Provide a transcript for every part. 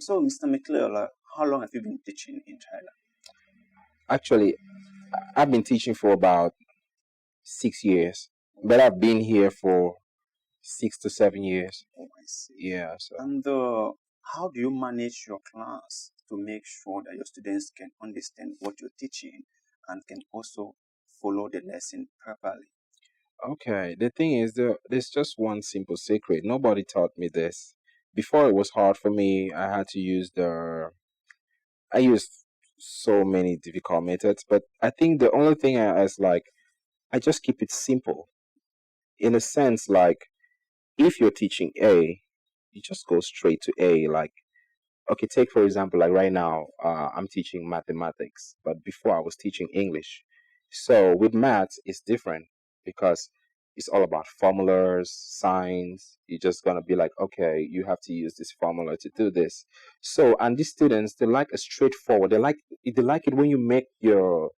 So Mr. McClure, like, how long have you been teaching in Thailand? Actually, I've been teaching for about 6 years, but I've been here for 6 to 7 years. Oh, I see. Yeah, so And how do you manage your class to make sure that your students can understand what you're teaching and can also follow the lesson properly? okay. The thing is, there's just one simple secret. Nobody taught me this. Before it was hard for me. I used so many difficult methods, but I think the only thing is like I just keep it simple. In a sense, like if you're teaching A, you just go straight to A. Like okay, take for example, like right now, I'm teaching mathematics, but before I was teaching English. So with maths, it's different because it's all about formulas, signs. You're just gonna be like, okay, you have to use this formula to do this. So, and these students, they like a straightforward. They like it when you make your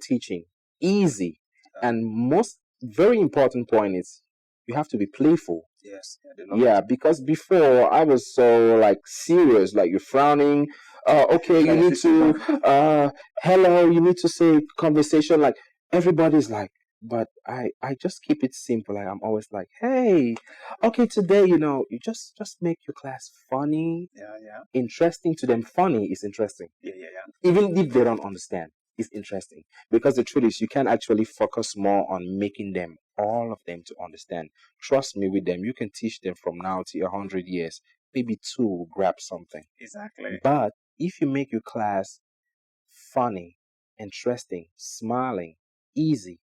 teaching easy. And most very important point is you have to be playful. Yes, yeah, Yeah, because before I was so like serious, like you're frowning. Okay, you need to hello, you need to say conversation like everybody's like, but I just keep it simple. Like I'm always like, hey, okay, today you just make your class funny, yeah, yeah, interesting to them. Funny is interesting, yeah, yeah, yeah. even if they don't understand. It's interesting because the truth is you can actually focus more on making them all of them to understand. Trust me with them. You can teach them from now to 100 years. Maybe two will grab something. Exactly. But if you make your class funny, interesting, smiling, easy,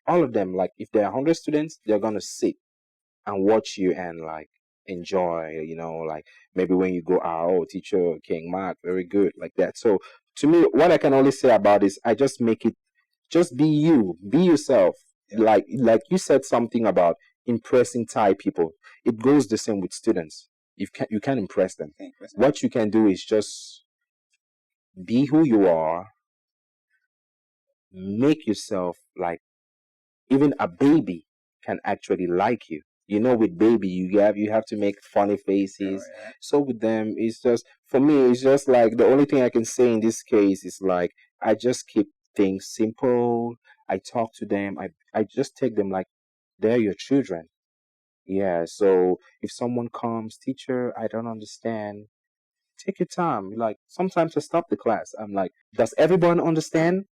all of them, like if there are 100 students, they're gonna sit and watch you and like enjoy, like maybe when you go out, oh, teacher King Mark, very good, like that. So to me, what I can only say about is I just make it just be you, be yourself. Yeah. Like you said something about impressing Thai people. It goes the same with students. You can impress them. Okay, impress them. What you can do is just be who you are, make yourself like even a baby can actually like you. With baby, you have to make funny faces. Yeah, yeah. So with them, it's just for me, it's just like the only thing I can say in this case is like I just keep things simple. I talk to them. I just take them like they're your children. Yeah. So if someone comes, teacher, I don't understand. Take your time. Like sometimes I stop the class. I'm like, does everyone understand?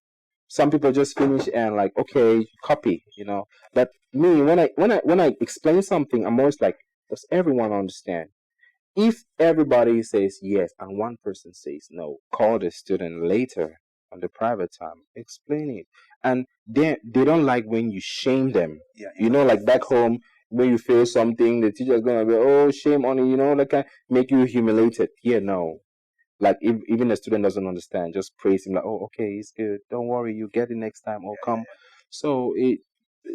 Some people just finish and like okay copy. But me when I explain something, I'm always like, does everyone understand? If everybody says yes and one person says no, call the student later on the private time, explain it. And they don't like when you shame them. Yeah, Like back home when you feel something, the teacher's gonna be, oh, shame on you, that can make you humiliated. Yeah, no, like if even the student doesn't understand, just praise him like, oh, okay, it's good. Don't worry, you get it next time. Or come. So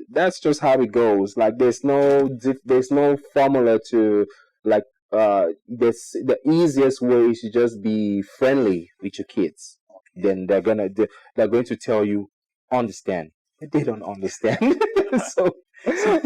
that's just how it goes. Like there's no formula to like the easiest way is to just be friendly with your kids. Then they're going to tell you understand. But they don't understand. so So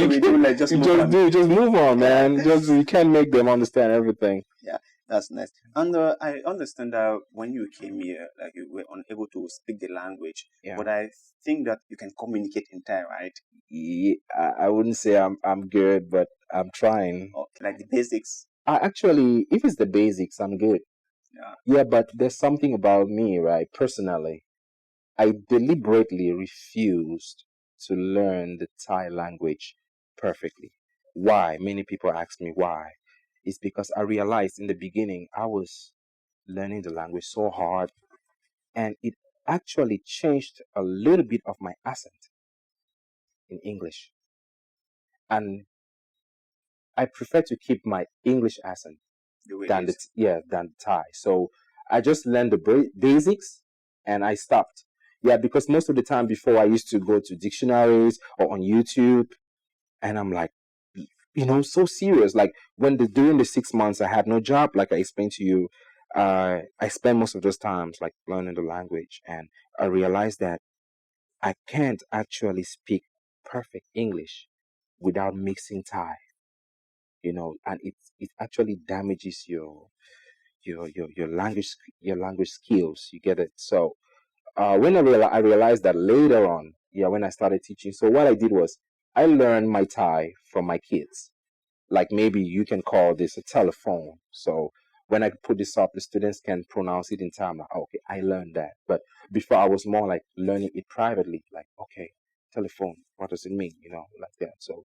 we do like just you move on. just move on, man. Just you can't make them understand everything. Yeah, that's nice. And I understand that when you came here, like you were unable to speak the language, Yeah. but I think that you can communicate in Thai, right? Yeah, I wouldn't say I'm good, but I'm trying. Or like the basics. Actually, if it's the basics, I'm good. Yeah. Yeah, but there's something about me, right? Personally, I deliberately refused to learn the Thai language perfectly. Why? Many people ask me why. It's because I realized in the beginning I was learning the language so hard, and it actually changed a little bit of my accent in English. And I prefer to keep my English accent The way it than is. than Thai. So I just learned the basics and I stopped. Yeah, because most of the time before I used to go to dictionaries or on YouTube, and I'm like, so serious. Like during the 6 months I had no job, like I explained to you, I spent most of those times like learning the language, and I realized that I can't actually speak perfect English without mixing Thai. and it actually damages your language skills. You get it? So when I realized that later on, yeah, when I started teaching. So what I did was I learned my Thai from my kids. Like maybe you can call this a telephone. So when I put this up, the students can pronounce it in time. Like, okay, I learned that. But before I was more like learning it privately. Like, okay, telephone, what does it mean? Like that. So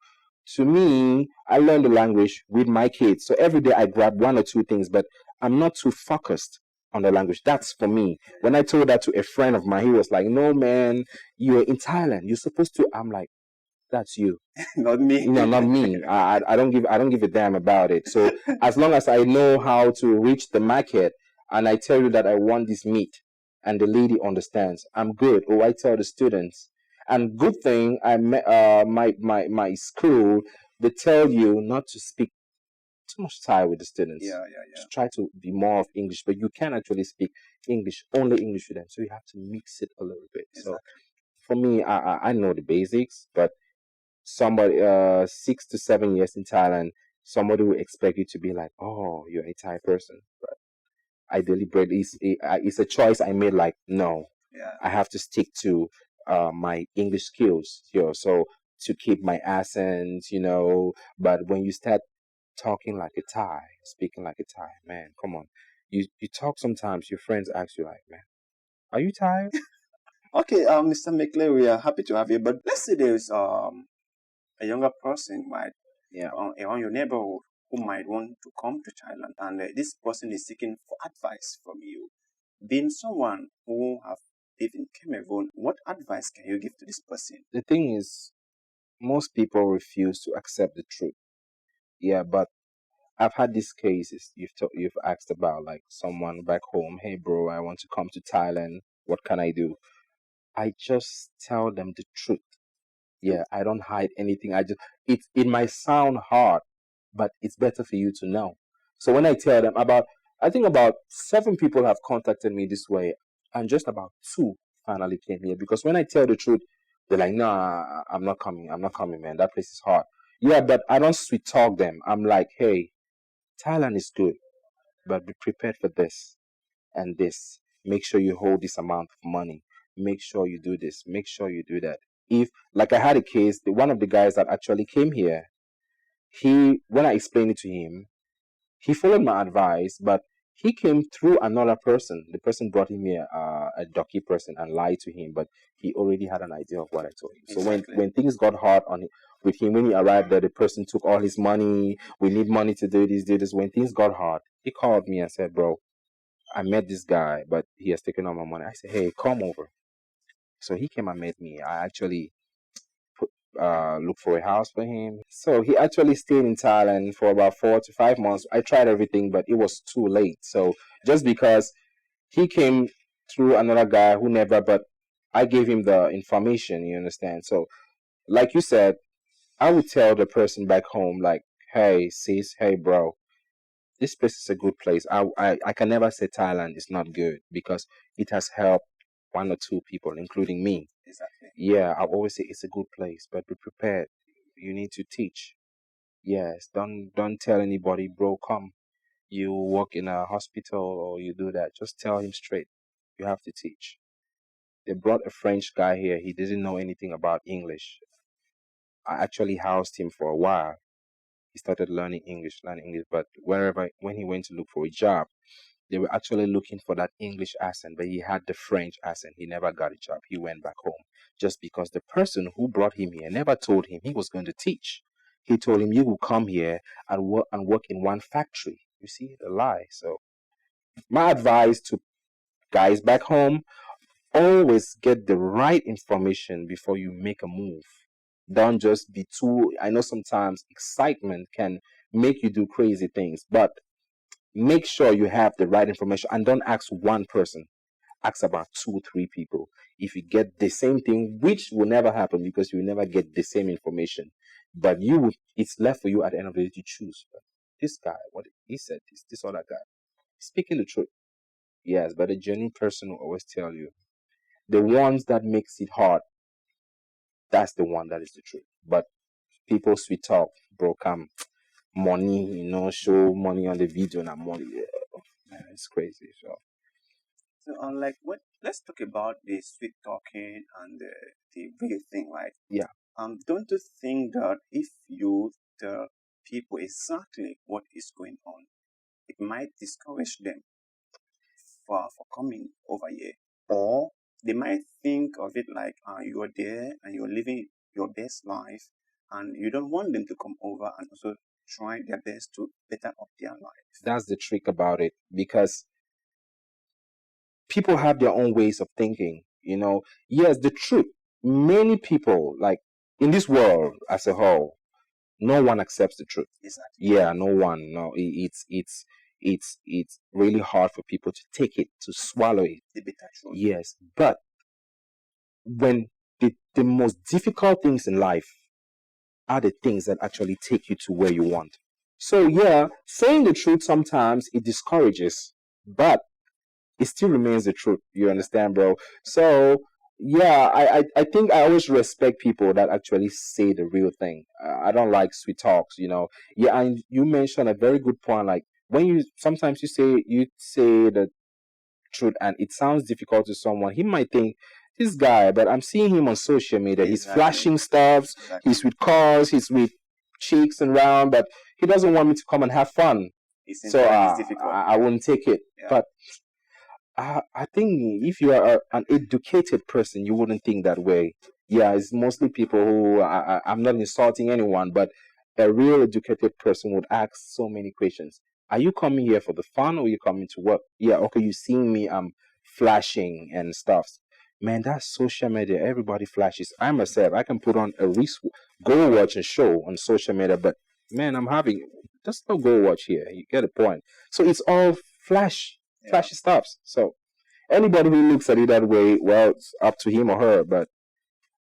to me, I learned the language with my kids. So every day I grab one or two things, but I'm not too focused on the language. That's for me. When I told that to a friend of mine, he was like, "No, man, you're in Thailand. You're supposed to." I'm like, "That's you." Not me. Not me. I don't give a damn about it. So as long as I know how to reach the market and I tell you that I want this meat and the lady understands, I'm good. Or I tell the students. And good thing my school, they tell you not to speak too much Thai with the students. Yeah, yeah, yeah. Just try to be more of English, but you can actually speak only English with them. So you have to mix it a little bit. Exactly. So for me, I know the basics, but somebody 6 to 7 years in Thailand, somebody will expect you to be like, oh, you're a Thai person. But I deliberately, it's a choice I made. Like, no, Yeah. I have to stick to my English skills here. So to keep my accent, But when you start talking like a Thai, speaking like a Thai, man, come on. You talk sometimes. Your friends ask you like, man, are you Thai? Okay, Mr. McLean, we are happy to have you. But let's say there's a younger person might Yeah. around your neighborhood who might want to come to Thailand, and this person is seeking for advice from you. Being someone who have lived in Cameroon, what advice can you give to this person? The thing is, most people refuse to accept the truth. Yeah, but I've had these cases you've asked about, like someone back home, hey bro, I want to come to Thailand. What can I do? I just tell them the truth. Yeah, I don't hide anything. It might sound hard, but it's better for you to know. So when I tell them I think about 7 people have contacted me this way, and just about two finally came here because when I tell the truth, they're like, "Nah, I'm not coming. I'm not coming, man. That place is hard." Yeah, but I don't sweet talk them. I'm like, "Hey, Thailand is good, but be prepared for this and this. Make sure you hold this amount of money. Make sure you do this. Make sure you do that." If, like, I had a case, one of the guys that actually came here, when I explained it to him, he followed my advice, but he came through another person. The person brought him here, a docky person, and lied to him, but he already had an idea of what I told him. So Exactly. when things got hard with him, when he arrived there, the person took all his money. We need money to do this, do this. When things got hard, he called me and said, "Bro, I met this guy, but he has taken all my money." I said, "Hey, come over." So he came and met me. I actually look for a house for him. So he actually stayed in Thailand for about 4 to 5 months. I tried everything, but it was too late. So just because he came through another guy who never, but I gave him the information, you understand? So, like you said, I would tell the person back home, like, hey, sis, hey, bro, this place is a good place. I can never say Thailand is not good because it has helped one or two people, including me. Exactly. Yeah, I always say it's a good place, but be prepared. You need to teach. Yes, don't tell anybody, bro, come. You work in a hospital or you do that. Just tell him straight. You have to teach. They brought a French guy here. He doesn't know anything about English. I actually housed him for a while. He started learning English, but when he went to look for a job, they were actually looking for that English accent, but he had the French accent. He never got a job. He went back home just because the person who brought him here never told him he was going to teach. He told him, "You will come here and work in one factory." You see the lie. So my advice to guys back home: always get the right information before you make a move. Don't just be too. I know sometimes excitement can make you do crazy things, but make sure you have the right information and don't ask one person. Ask about 2 3 people. If you get the same thing, which will never happen because you will never get the same information, but it's left for you at the end of the day to choose. But this guy, what he said, this other guy, speaking the truth. Yes, but a genuine person will always tell you the ones that makes it hard. That's the one that is the truth. But people sweet talk, bro. Come, money, show money on the video and money. Yeah, it's crazy. So, like, what? Let's talk about the sweet talking and the real thing, right? Yeah. Don't you think that if you tell people exactly what is going on, it might discourage them for coming over here, or they might think of it like you're there and you're living your best life, and you don't want them to come over and also try their best to better up their life. That's the trick about it, because people have their own ways of thinking. Yes, the truth. Many people, like in this world as a whole, no one accepts the truth. Exactly. Yeah, no one. No, it's really hard for people to take it, to swallow it. The bitter truth. Yes, but when the most difficult things in life are the things that actually take you to where you want. So yeah, saying the truth sometimes it discourages, but it still remains the truth. You understand, bro? So yeah, I think I always respect people that actually say the real thing. I don't like sweet talks. Yeah, and you mentioned a very good point. Like when you sometimes you say the truth and it sounds difficult to someone, he might think this guy, but I'm seeing him on social media. He's Exactly. flashing stuff. Exactly. He's with cars. He's with chicks and round, but he doesn't want me to come and have fun. So It's difficult. I wouldn't take it. Yeah. But I think if you are an educated person, you wouldn't think that way. Yeah, it's mostly people who I'm not insulting anyone, but a real educated person would ask so many questions. Are you coming here for the fun, or are you coming to work? Yeah, okay, you seeing me, I'm flashing and stuff. Man, that's social media. Everybody flashes. I myself, I can put on a go watch a show on social media, but man, I'm having just no go watch here. You get the point. So it's all flashy stuffs. So anybody who looks at it that way, well, it's up to him or her, but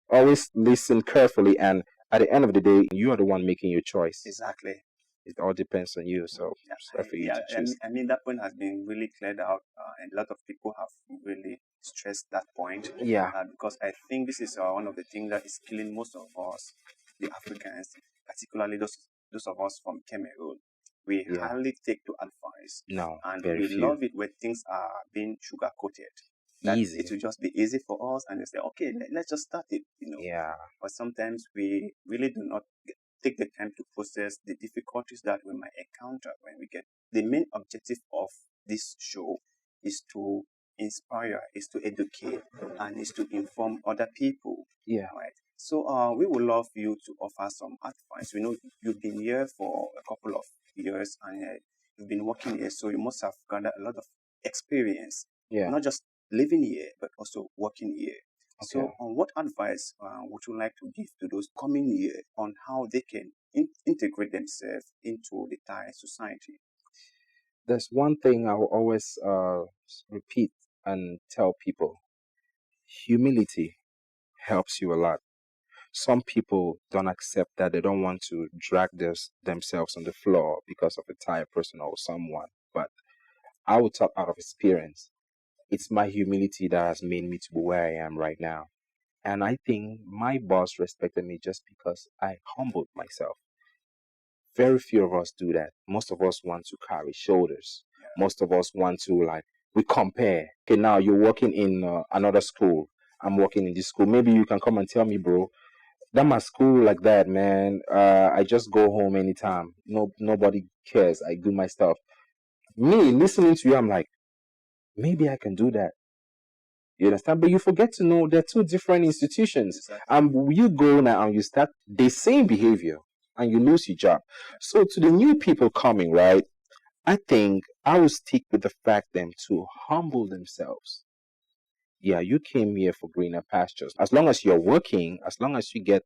always listen carefully, and at the end of the day, you are the one making your choice. Exactly. It all depends on you. So it's up for you to choose. I mean, that point has been really cleared out, and a lot of people have really stressed that point. Yeah. Because I think this is one of the things that is killing most of us, the Africans, particularly those of us from Cameroon. We Yeah. hardly take to advice, No, and very we few. love it when things are being sugar coated. That Easy. it will just be easy for us, and they say, okay, let's just start it. Yeah. But sometimes we really do not take the time to process the difficulties that we might encounter when we get. The main objective of this show is to inspire, is to educate, and is to inform other people. Yeah. Right. So we would love you to offer some advice. We know you've been here for a couple of years, and you've been working here, so you must have gathered a lot of experience. Yeah. Not just living here, but also working here. So, Okay. what advice would you like to give to those coming here on how they can integrate themselves into the Thai society? There's one thing I will always repeat and tell people: humility helps you a lot. Some people don't accept that. They don't want to drag themselves on the floor because of a tired person or someone. But I will talk out of experience. It's my humility that has made me to be where I am right now. And I think my boss respected me just because I humbled myself. Very few of us do that. Most of us want to carry shoulders. Most of us want to, like, we compare. Okay, now you're working in another school. I'm working in this school. Maybe you can come and tell me, bro, that my school like that, man. I just go home anytime. Nobody cares. I do my stuff. Me listening to you, I'm like, maybe I can do that. You understand? But you forget to know they're two different institutions. Exactly. And you go now and you start the same behavior and you lose your job. So to the new people coming, right? I think I will stick with the fact them to humble themselves. Yeah, you came here for greener pastures. As long as you're working, as long as you get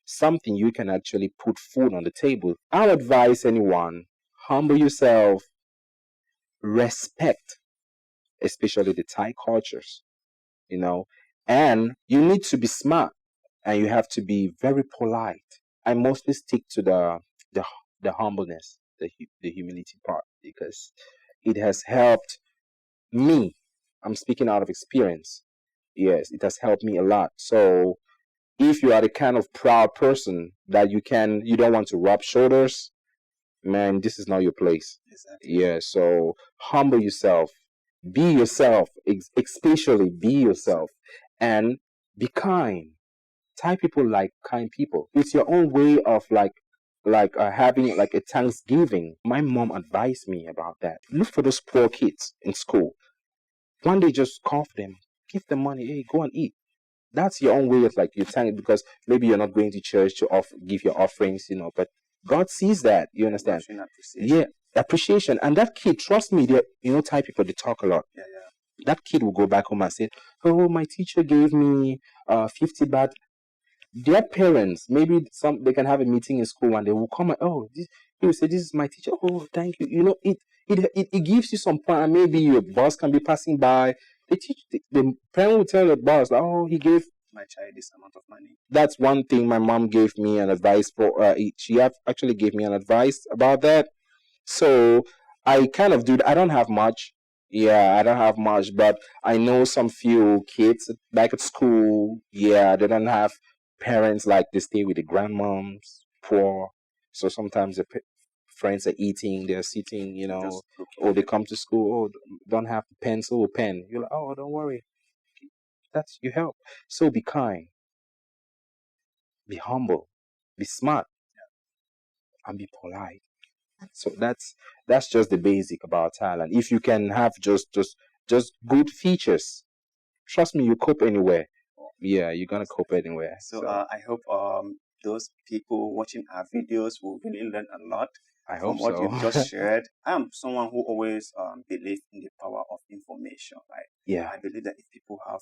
something you can actually put food on the table, I'll advise anyone, humble yourself, respect, especially the Thai cultures, and you need to be smart and you have to be very polite. I mostly stick to the, the humbleness, the humility part, because it has helped me. I'm speaking out of experience. Yes, it has helped me a lot. So if you are the kind of proud person that you don't want to rub shoulders, man, this is not your place. Exactly. Yeah, so humble yourself, be yourself, especially be yourself, and be kind. Thai people like kind people. It's your own way of having like a Thanksgiving. My mom advised me about that. Look for those poor kids in school. One day, just call for them, give them money. Hey, go and eat. That's your own way of like you thank, because maybe you're not going to church to give your offerings, but God sees that. You understand? Appreciation. Yeah, appreciation. And that kid, trust me, Thai people, they talk a lot. Yeah. That kid will go back home and say, "Oh, my teacher gave me 50 baht." Their parents, maybe they can have a meeting in school and they will come and, oh, he will say, "This is my teacher. Oh, thank you." It gives you some point, and maybe your boss can be passing by. The parent will tell the boss, like, "Oh, he gave my child this amount of money." That's one thing my mom gave me an advice for. She actually gave me an advice about that. So I kind of do. I don't have much. Yeah, I don't have much, but I know some few kids back at school. Yeah, they don't have parents, like they stay with the grandmoms, poor. So sometimes the friends are eating, they're sitting, or they come to school. Oh, don't have pencil or pen. You're like, oh, don't worry. That's you help. So be kind, be humble, be smart, and be polite. So that's just the basic about Thailand. If you can have just good features, trust me, you cope anywhere. Yeah, you're gonna cope anywhere. So I hope those people watching our videos will really learn a lot from what you've just shared. I'm someone who always believes in the power of information, right? Yeah. I believe that if people have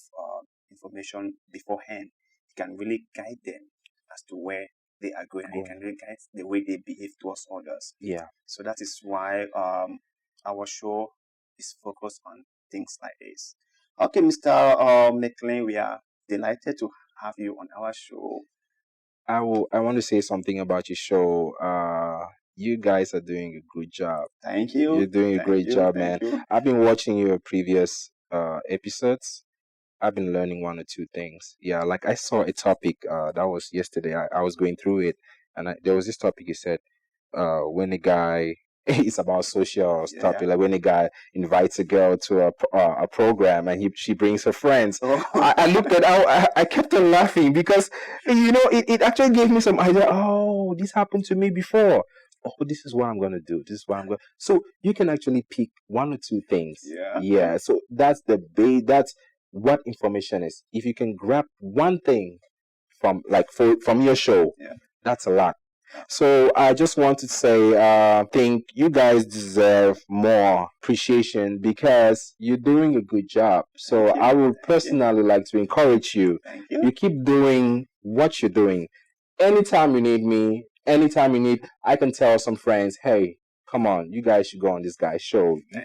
information beforehand, it can really guide them as to where they are going, and it can really guide the way they behave towards others. Yeah. So that is why our show is focused on things like this. Okay, Mr. McLean, we are delighted to have you on our show. I want to say something about your show. You guys are doing a good job. Thank you. You're doing a great job, man. I've been watching your previous episodes. I've been learning one or two things. Yeah, like I saw a topic that was yesterday. I was going through it, and there was this topic. You said when a guy it's about social stuff. Like when a guy invites a girl to a program and she brings her friends. I looked at I kept on laughing because it actually gave me some idea. Oh, this happened to me before. Oh, this is what I'm gonna do. This is what I'm going. So you can actually pick one or two things. Yeah. So that's that's what information is. If you can grab one thing from your show, that's a lot. So I just want to say, I think you guys deserve more appreciation because you're doing a good job. So I would personally like to encourage you. You keep doing what you're doing. Anytime you need me, anytime you need, I can tell some friends, hey, come on, you guys should go on this guy's show. You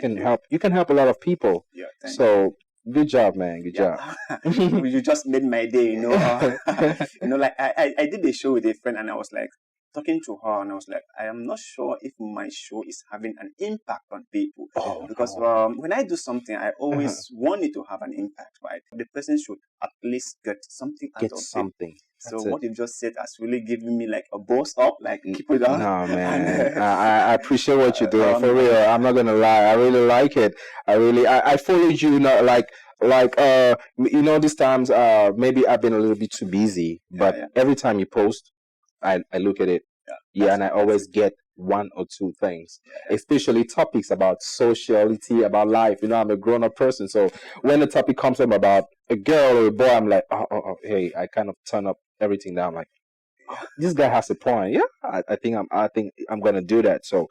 can help a lot of people. So good job, man. Good job. You just made my day. Like I did a show with a friend and I was like, talking to her, and I was like, I am not sure if my show is having an impact on people. Because when I do something, I always want it to have an impact, right? The person should at least get something out of it. So what you just said has really given me like a boost up, like keep it up. No, man. I appreciate what you're doing. For real, I'm not gonna lie. I really like it. I followed you, these times maybe I've been a little bit too busy, but every time you post, I look at it. And I always get one or two things, especially topics about sociality, about life. I'm a grown-up person, so when the topic comes up about a girl or a boy, I'm like, hey, I kind of turn up everything down. Like, this guy has a point. Yeah, I think I'm gonna do that. So,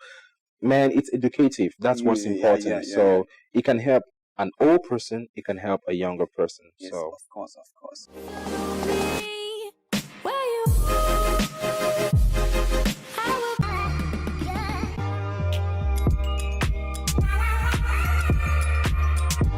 man, it's educative. That's what's important. So it can help an old person. It can help a younger person. Yes, so of course.